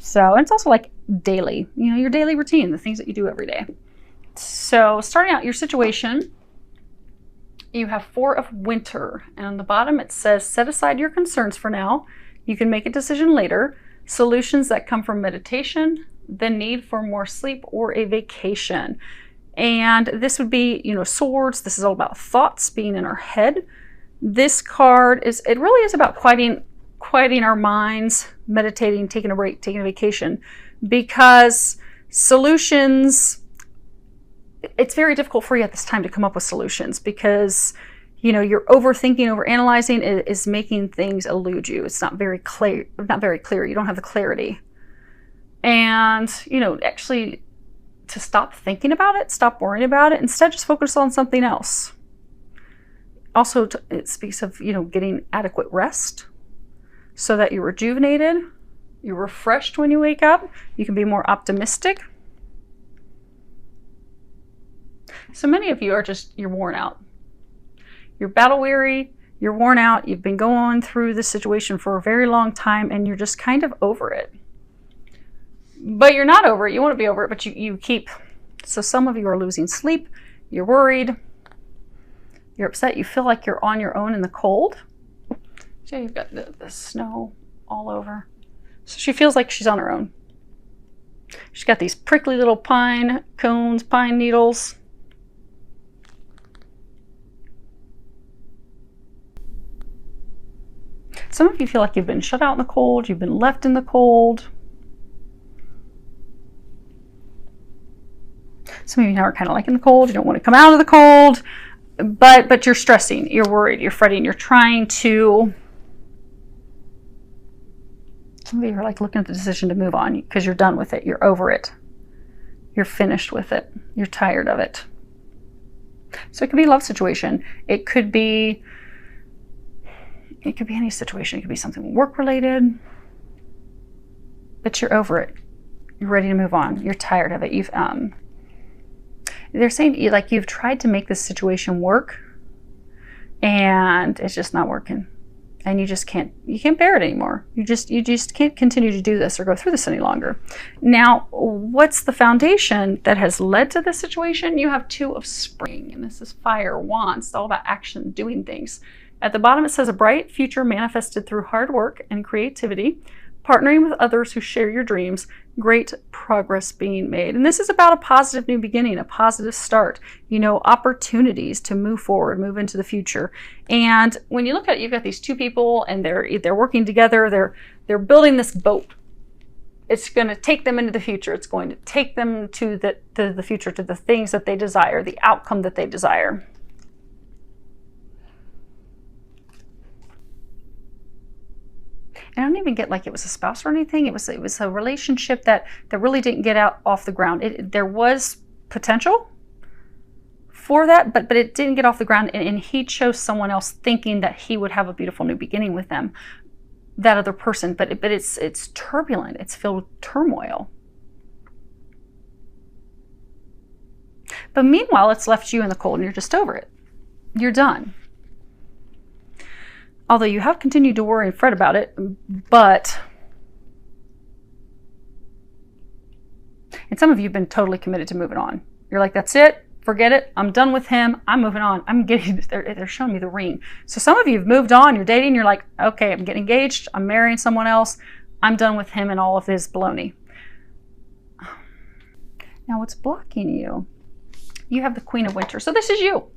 So, and it's also like daily, your daily routine, the things that you do every day. So starting out your situation, you have 4 of Winter, and on the bottom it says, set aside your concerns for now. You can make a decision later. Solutions that come from meditation, the need for more sleep, or a vacation. And this would be, Swords. This is all about thoughts being in our head. This card it really is about quieting our minds, meditating, taking a break, taking a vacation, because solutions, it's very difficult for you at this time to come up with solutions, because you're overthinking, overanalyzing is making things elude you. It's not very clear. You don't have the clarity. And, actually to stop thinking about it, stop worrying about it, instead just focus on something else. Also, it speaks of, getting adequate rest so that you're rejuvenated, you're refreshed when you wake up, you can be more optimistic. So many of you you're worn out. You're battle weary, you're worn out, you've been going through this situation for a very long time, and you're just kind of over it. But you're not over it, you want to be over it, but you keep. So some of you are losing sleep, you're worried, you're upset, you feel like you're on your own in the cold. So you've got the snow all over. So she feels like she's on her own. She's got these prickly little pine cones, pine needles. Some of you feel like you've been shut out in the cold, you've been left in the cold. Some of you now are kind of liking the cold, you don't want to come out of the cold, but you're stressing, you're worried, you're fretting, you're trying to. Some of you are like looking at the decision to move on because you're done with it, you're over it, you're finished with it, you're tired of it. So it could be a love situation, it could be any situation. It could be something work related, but you're over it. You're ready to move on. You're tired of it. They're saying you've tried to make this situation work, and it's just not working, and you can't bear it anymore. You just can't continue to do this or go through this any longer. Now, what's the foundation that has led to this situation? You have 2 of Spring, and this is Fire, Wands. It's all about action, doing things. At the bottom, it says a bright future manifested through hard work and creativity, partnering with others who share your dreams, great progress being made. And this is about a positive new beginning, a positive start, opportunities to move forward, move into the future. And when you look at it, you've got these 2 people, and they're working together. They're building this boat. It's going to take them into the future. It's going to take them to the future, to the things that they desire, the outcome that they desire. I don't even get like it was a spouse or anything. It was a relationship that really didn't get off the ground. There was potential for that, but it didn't get off the ground. And he chose someone else, thinking that he would have a beautiful new beginning with them, that other person. But it's turbulent. It's filled with turmoil. But meanwhile, it's left you in the cold, and you're just over it. You're done. Although you have continued to worry and fret about it, and some of you have been totally committed to moving on. You're like, that's it, forget it, I'm done with him, I'm moving on. They're showing me the ring. So some of you have moved on, you're dating, you're like, okay, I'm getting engaged, I'm marrying someone else, I'm done with him and all of his baloney. Now what's blocking you? You have the Queen of Winter. So this is you.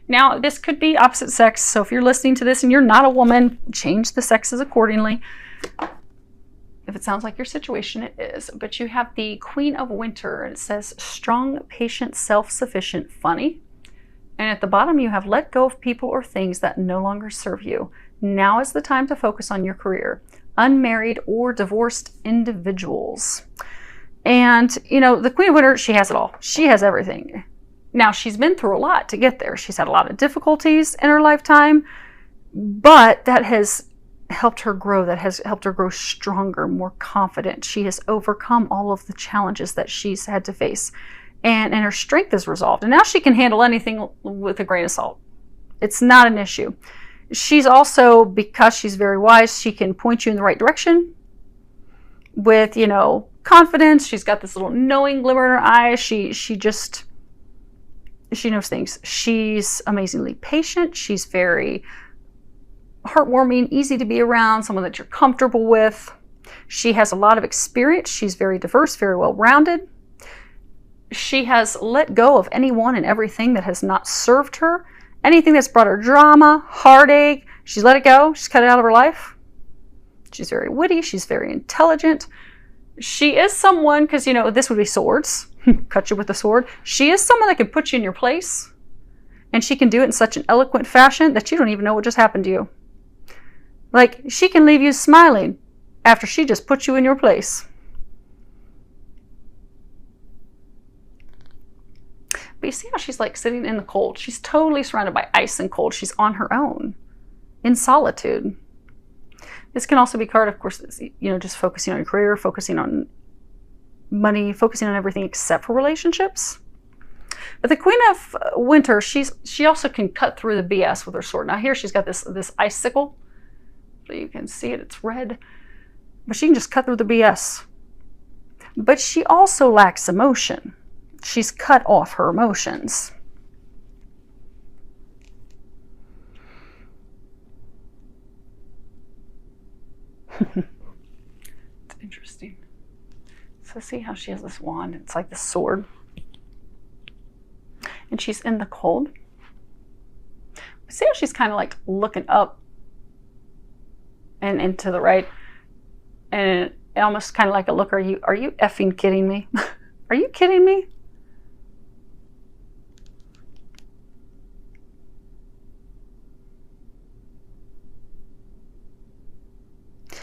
Now, this could be opposite sex, so if you're listening to this and you're not a woman, change the sexes accordingly. If it sounds like your situation, it is. But you have the Queen of Winter, and it says, strong, patient, self-sufficient, funny. And at the bottom, you have let go of people or things that no longer serve you. Now is the time to focus on your career. Unmarried or divorced individuals. And, the Queen of Winter, she has it all. She has everything. Now, she's been through a lot to get there. She's had a lot of difficulties in her lifetime, but that has helped her grow. That has helped her grow stronger, more confident. She has overcome all of the challenges that she's had to face, and her strength is resolved. And now she can handle anything with a grain of salt. It's not an issue. She's also, because she's very wise, she can point you in the right direction, with, you know, confidence. She's got this little knowing glimmer in her eyes. She knows things. She's amazingly patient. She's very heartwarming, easy to be around, someone that you're comfortable with. She has a lot of experience. She's very diverse, very well-rounded. She has let go of anyone and everything that has not served her. Anything that's brought her drama, heartache, she's let it go. She's cut it out of her life. She's very witty. She's very intelligent. She is someone, because, you know, this would be swords. Cut you with a sword. She is someone that can put you in your place. And she can do it in such an eloquent fashion that you don't even know what just happened to you. Like, she can leave you smiling after she just put you in your place. But you see how she's like sitting in the cold. She's totally surrounded by ice and cold. She's on her own, in solitude. This can also be a card, of course, you know, just focusing on your career, focusing on money, focusing on everything except for relationships. But the Queen of Winter, she also can cut through the BS with her sword. Now here she's got this icicle. So you can see it, it's red. But she can just cut through the BS. But she also lacks emotion. She's cut off her emotions. It's interesting. So see how she has this wand. It's like this sword. And she's in the cold. See how she's kind of like looking up and to the right. And almost kind of like a look, are you effing kidding me? Are you kidding me?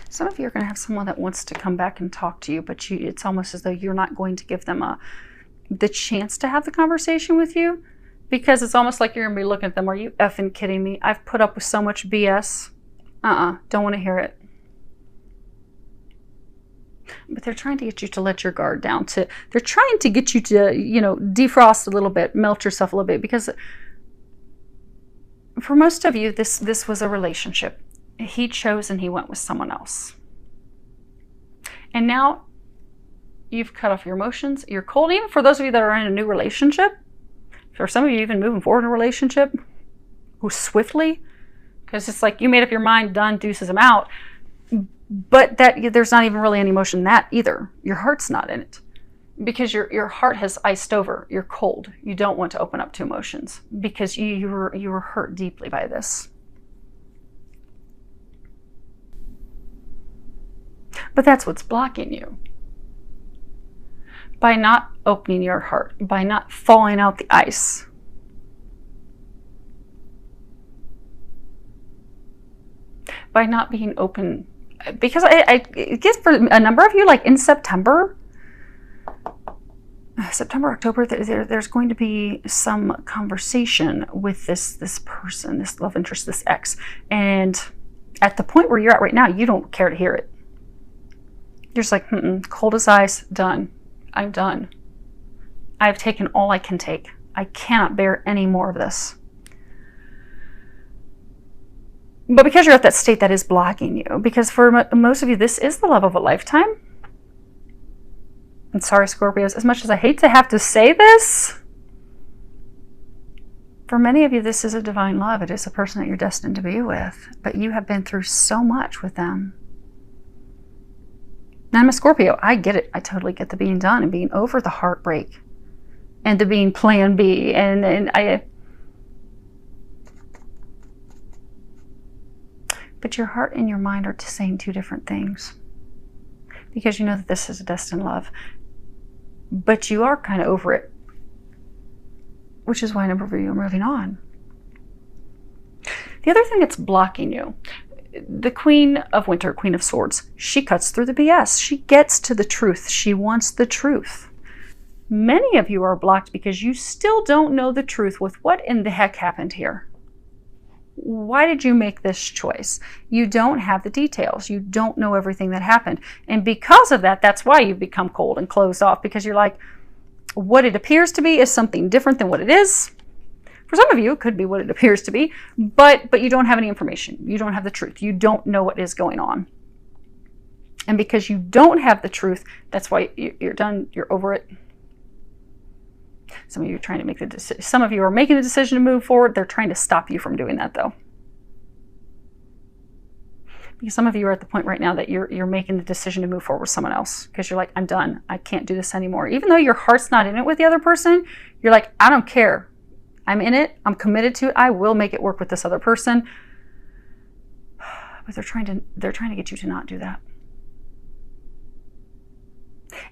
Some of you are going to have someone that wants to come back and talk to you, but it's almost as though you're not going to give them the chance to have the conversation with you, because it's almost like you're going to be looking at them. Are you effing kidding me? I've put up with so much BS. Don't want to hear it. But they're trying to get you to let your guard down. They're trying to get you to, you know, defrost a little bit, melt yourself a little bit, because for most of you, this was a relationship. He chose and he went with someone else. And now you've cut off your emotions. You're cold. Even for those of you that are in a new relationship, for some of you even moving forward in a relationship, who swiftly, because it's like you made up your mind, done, deuces, I'm out. But that there's not even really any emotion in that either. Your heart's not in it. Because your heart has iced over. You're cold. You don't want to open up to emotions because you were hurt deeply by this. But that's what's blocking you. By not opening your heart, by not thawing out the ice. By not being open. Because I guess for a number of you, like in September, October, there's going to be some conversation with this person, this love interest, this ex. And at the point where you're at right now, you don't care to hear it. You're just like, cold as ice, done. I'm done. I've taken all I can take. I cannot bear any more of this. But because you're at that state, that is blocking you. Because for most of you, this is the love of a lifetime. And sorry, Scorpios, as much as I hate to have to say this, for many of you, this is a divine love. It is a person that you're destined to be with. But you have been through so much with them. Now, I'm a Scorpio. I get it. I totally get the being done and being over the heartbreak and the being plan B. But your heart and your mind are saying two different things. Because you know that this is a destined love. But you are kind of over it. Which is why a number of you are moving on. The other thing that's blocking you, the Queen of Winter, Queen of Swords, she cuts through the BS. She gets to the truth. She wants the truth. Many of you are blocked because you still don't know the truth with what in the heck happened here. Why did you make this choice? You don't have the details. You don't know everything that happened. And because of that, that's why you've become cold and closed off, because you're like, what it appears to be is something different than what it is. For some of you, it could be what it appears to be, but you don't have any information. You don't have the truth. You don't know what is going on. And because you don't have the truth, that's why you're done, you're over it. Some of you are trying to make the decision. Some of you are making the decision to move forward. They're trying to stop you from doing that, though. Because some of you are at the point right now that you're making the decision to move forward with someone else. Because you're like, I'm done. I can't do this anymore. Even though your heart's not in it with the other person, you're like, I don't care. I'm in it. I'm committed to it. I will make it work with this other person. But they're trying to get you to not do that.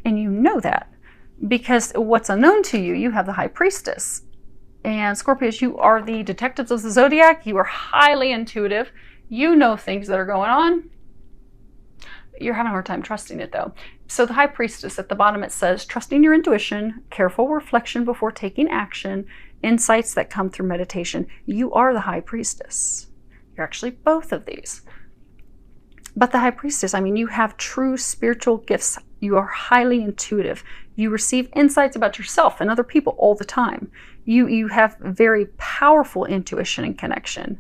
And you know that. Because what's unknown to you, you have the High Priestess. And Scorpios, you are the detectives of the Zodiac. You are highly intuitive. You know things that are going on. You're having a hard time trusting it, though. So the High Priestess, at the bottom it says, trusting your intuition, careful reflection before taking action, insights that come through meditation. You are the High Priestess. You're actually both of these. But the High Priestess, I mean, you have true spiritual gifts. You are highly intuitive. You receive insights about yourself and other people all the time. You have very powerful intuition and connection.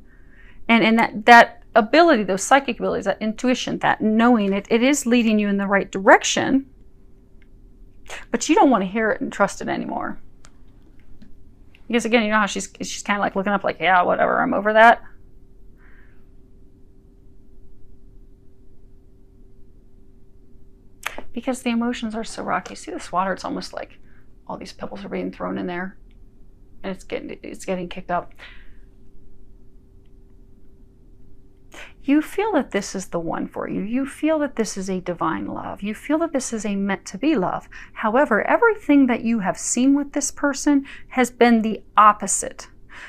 And that ability, those psychic abilities, that intuition, that knowing, it is leading you in the right direction. But you don't want to hear it and trust it anymore. Because again, you know how she's kind of like looking up like, yeah, whatever, I'm over that. Because the emotions are so rocky. See this water? It's almost like all these pebbles are being thrown in there, and it's getting kicked up. You feel that this is the one for you. You feel that this is a divine love. You feel that this is a meant to be love. However, everything that you have seen with this person has been the opposite.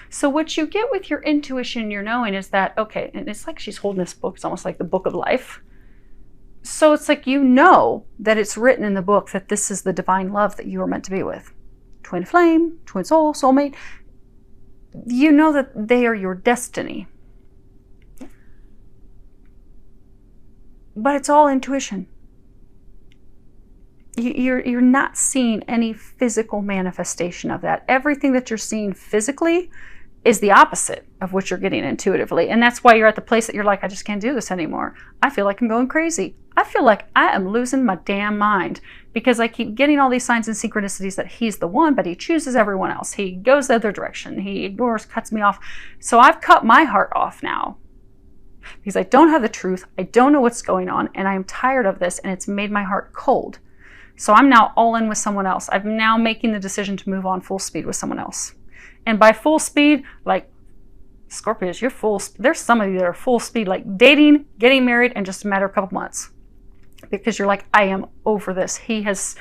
So what you get with your intuition, your knowing, is that, okay, and it's like she's holding this book. It's almost like the book of life. So it's like you know that it's written in the book that this is the divine love that you are meant to be with. Twin flame, twin soul, soulmate. You know that they are your destiny. But it's all intuition. You're not seeing any physical manifestation of that. Everything that you're seeing physically is the opposite of what you're getting intuitively. And that's why you're at the place that you're like, I just can't do this anymore. I feel like I'm going crazy. I feel like I am losing my damn mind because I keep getting all these signs and synchronicities that he's the one, but he chooses everyone else. He goes the other direction. He ignores, cuts me off. So I've cut my heart off now because I don't have the truth. I don't know what's going on, and I am tired of this, and it's made my heart cold. So I'm now all in with someone else. I'm now making the decision to move on full speed with someone else. And by full speed, like Scorpios, you're full. There's some of you that are full speed, like dating, getting married in just a matter of a couple months. Because you're like, I am over this. He has,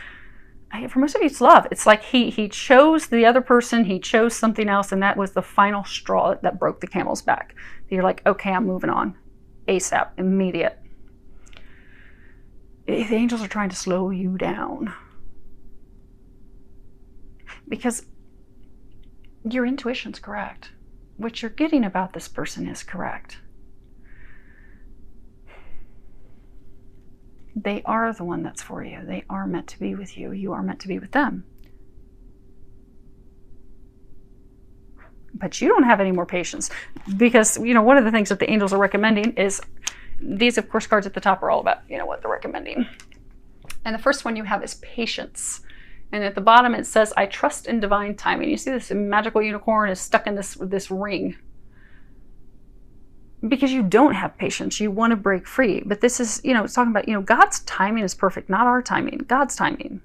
for most of you, it's love. It's like he chose the other person. He chose something else. And that was the final straw that broke the camel's back. You're like, okay, I'm moving on. ASAP, immediate. The angels are trying to slow you down. Because your intuition's correct. What you're getting about this person is correct. They are the one that's for you. They are meant to be with you. You are meant to be with them. But you don't have any more patience. Because, you know, one of the things that the angels are recommending is, these, of course, cards at the top are all about, you know, what they're recommending. And the first one you have is patience. And at the bottom it says, I trust in divine timing. You see this magical unicorn is stuck in this ring. Because you don't have patience. You want to break free. But this is, you know, it's talking about, you know, God's timing is perfect, not our timing. God's timing.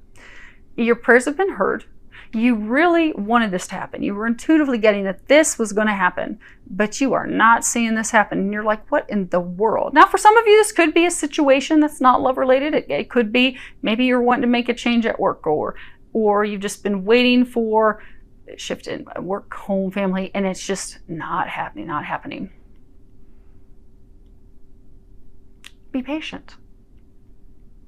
Your prayers have been heard. You really wanted this to happen. You were intuitively getting that this was going to happen. But you are not seeing this happen. And you're like, what in the world? Now, for some of you, this could be a situation that's not love related. It could be, maybe you're wanting to make a change at work, or you've just been waiting for a shift in work, home, family, and it's just not happening. Be patient.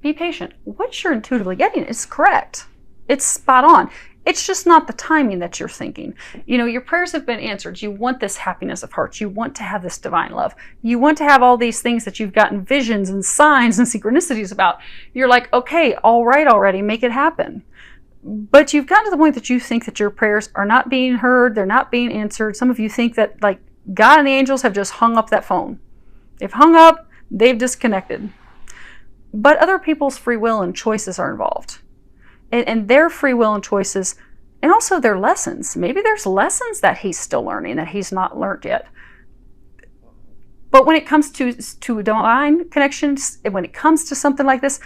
Be patient. What you're intuitively getting is correct. It's spot on. It's just not the timing that you're thinking. You know, your prayers have been answered. You want this happiness of heart. You want to have this divine love. You want to have all these things that you've gotten visions and signs and synchronicities about. You're like, okay, all right already, make it happen. But you've gotten to the point that you think that your prayers are not being heard. They're not being answered. Some of you think that, like, God and the angels have just hung up that phone. They've hung up. They've disconnected. But other people's free will and choices are involved. And their free will and choices, and also their lessons. Maybe there's lessons that he's still learning that he's not learned yet. But when it comes to divine connections, when it comes to something like this,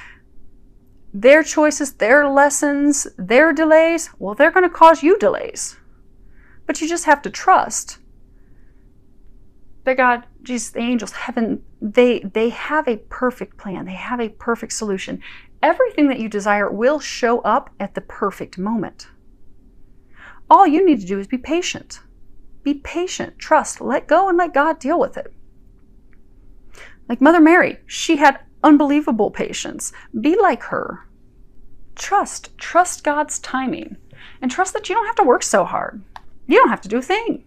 their choices, their lessons, their delays, well, they're going to cause you delays. But you just have to trust that God, Jesus, the angels, heaven, they have a perfect plan. They have a perfect solution. Everything that you desire will show up at the perfect moment. All you need to do is be patient. Be patient, trust, let go, and let God deal with it. Like Mother Mary, she had unbelievable patience. Be like her. Trust God's timing. And trust that you don't have to work so hard. You don't have to do a thing.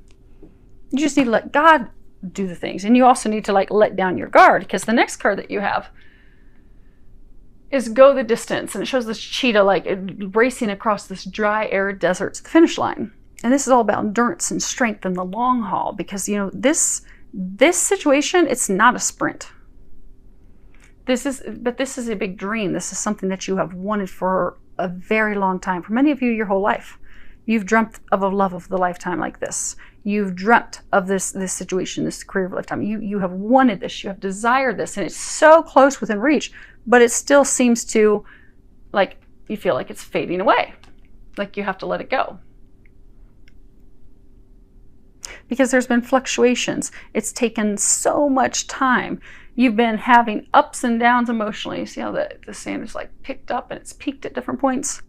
You just need to let God do the things. And you also need to let down your guard, because the next card that you have is go the distance. And it shows this cheetah racing across this dry, arid desert to the finish line. And this is all about endurance and strength in the long haul, because this situation, it's not a sprint. This is a big dream. This is something that you have wanted for a very long time. For many of you, your whole life. You've dreamt of a love of the lifetime like this. You've dreamt of this situation, this career of a lifetime. You have wanted this. You have desired this. And it's so close within reach, but it still seems to, you feel like it's fading away. Like you have to let it go. Because there's been fluctuations. It's taken so much time. You've been having ups and downs emotionally. You see how the sand is picked up and it's peaked at different points?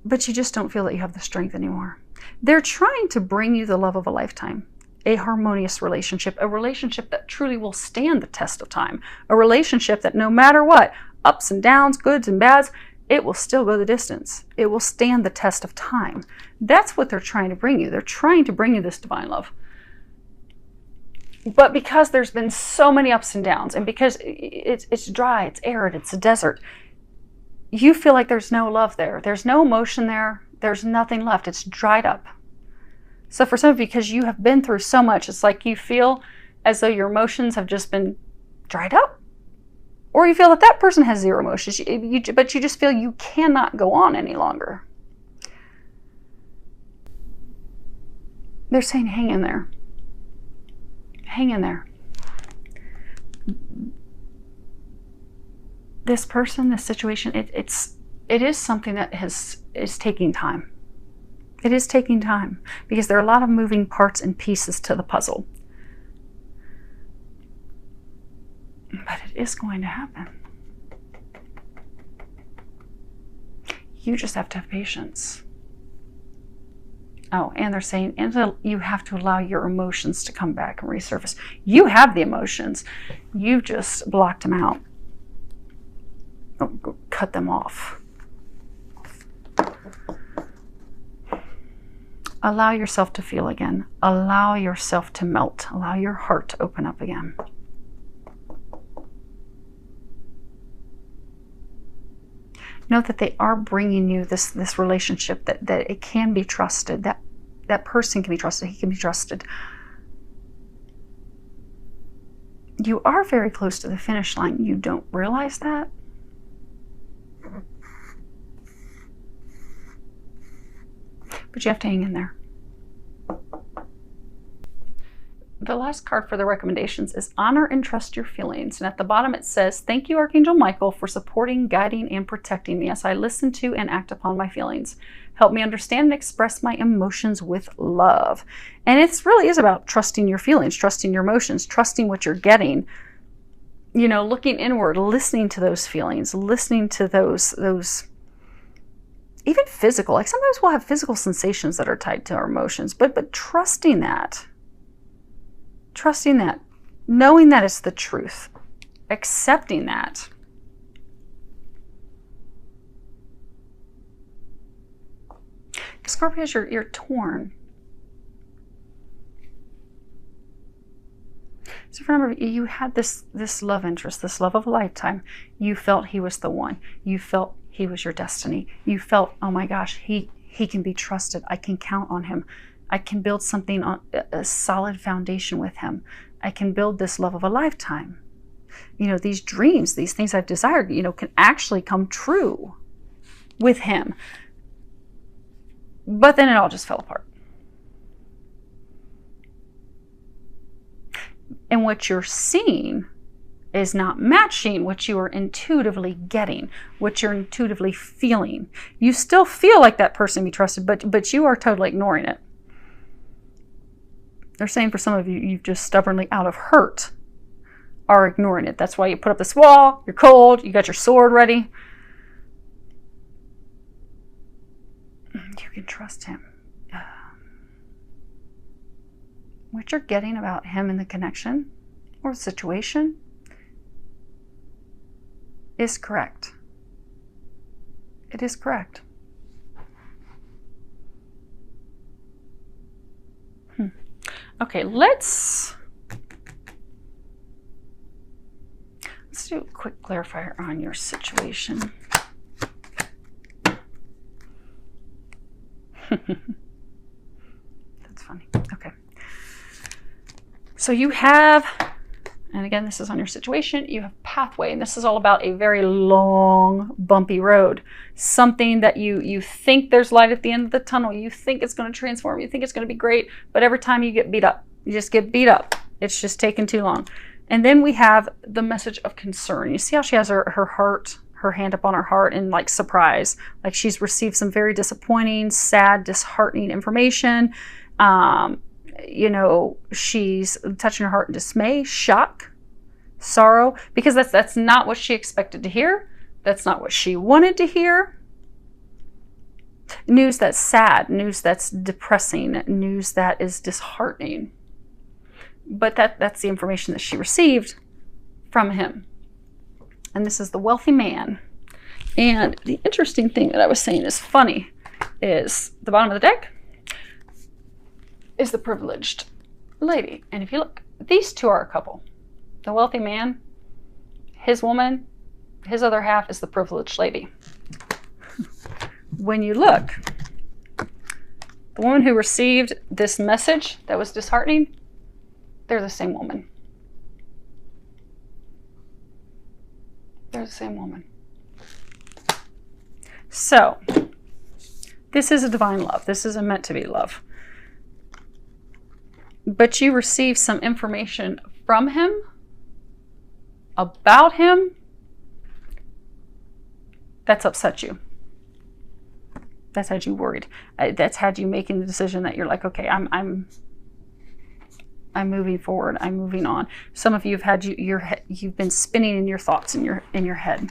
But you just don't feel that you have the strength anymore. They're trying to bring you the love of a lifetime, a harmonious relationship, a relationship that truly will stand the test of time, a relationship that no matter what, ups and downs, goods and bads, it will still go the distance. It will stand the test of time. That's what they're trying to bring you. They're trying to bring you this divine love. But because there's been so many ups and downs, and because it's dry, it's arid, it's a desert, you feel like there's no love there. There's no emotion there. There's nothing left. It's dried up. So for some of you, because you have been through so much, it's like you feel as though your emotions have just been dried up. Or you feel that person has zero emotions, but you just feel you cannot go on any longer. They're saying, hang in there. Hang in there. This person, this situation, it is something that is taking time. It is taking time because there are a lot of moving parts and pieces to the puzzle. But it is going to happen. You just have to have patience. Oh, and they're saying, and you have to allow your emotions to come back and resurface. You have the emotions. You've just blocked them out. Don't cut them off. Allow yourself to feel again. Allow yourself to melt. Allow your heart to open up again. Note that they are bringing you this relationship, that it can be trusted, that person can be trusted, he can be trusted. You are very close to the finish line. You don't realize that. But you have to hang in there. The last card for the recommendations is honor and trust your feelings. And at the bottom it says, thank you, Archangel Michael, for supporting, guiding, and protecting me as I listen to and act upon my feelings. Help me understand and express my emotions with love. And it really is about trusting your feelings, trusting your emotions, trusting what you're getting. You know, looking inward, listening to those feelings, listening to those even physical. Like sometimes we'll have physical sensations that are tied to our emotions, but trusting that. Trusting that, knowing that it's the truth, accepting that. Scorpios, you're torn. So remember, you had this love interest, this love of a lifetime. You felt he was the one. You felt he was your destiny. You felt, oh my gosh, he can be trusted. I can count on him. I can build something on a solid foundation with him. I can build this love of a lifetime. you know, these dreams, these things I've desired, you know, can actually come true with him. But then it all just fell apart. And what you're seeing is not matching what you are intuitively getting, what you're intuitively feeling. You still feel like that person can be trusted, but you are totally ignoring it. They're saying for some of you, you've just stubbornly, out of hurt, are ignoring it. That's why you put up this wall, you're cold, you got your sword ready. You can trust him. What you're getting about him in the connection or situation is correct. It is correct. Okay, let's do a quick clarifier on your situation. That's funny. Okay. So you have, and again, this is on your situation, you have pathway, and this is all about a very long, bumpy road. Something that you think there's light at the end of the tunnel. You think it's going to transform. You think it's going to be great, but every time you get beat up, you just get beat up. It's just taking too long. And then we have the message of concern. You see how she has her heart, her hand up on her heart in like surprise, like she's received some very disappointing, sad, disheartening information. You know, she's touching her heart in dismay, shock, sorrow, because that's not what she expected to hear. That's not what she wanted to hear. News that's sad, news that's depressing, news that is disheartening. But that's the information that she received from him. And this is the wealthy man. And the interesting thing that I was saying is funny is the bottom of the deck is the privileged lady. And if you look, these two are a couple. The wealthy man, his woman, his other half is the privileged lady. When you look, the woman who received this message that was disheartening, they're the same woman. They're the same woman. So, this is a divine love. This is a meant to be love. But you receive some information from him, about him, that's upset you. That's had you worried. That's had you making the decision that you're like, okay, I'm moving forward. I'm moving on. Some of you have had you've been spinning in your thoughts in your head.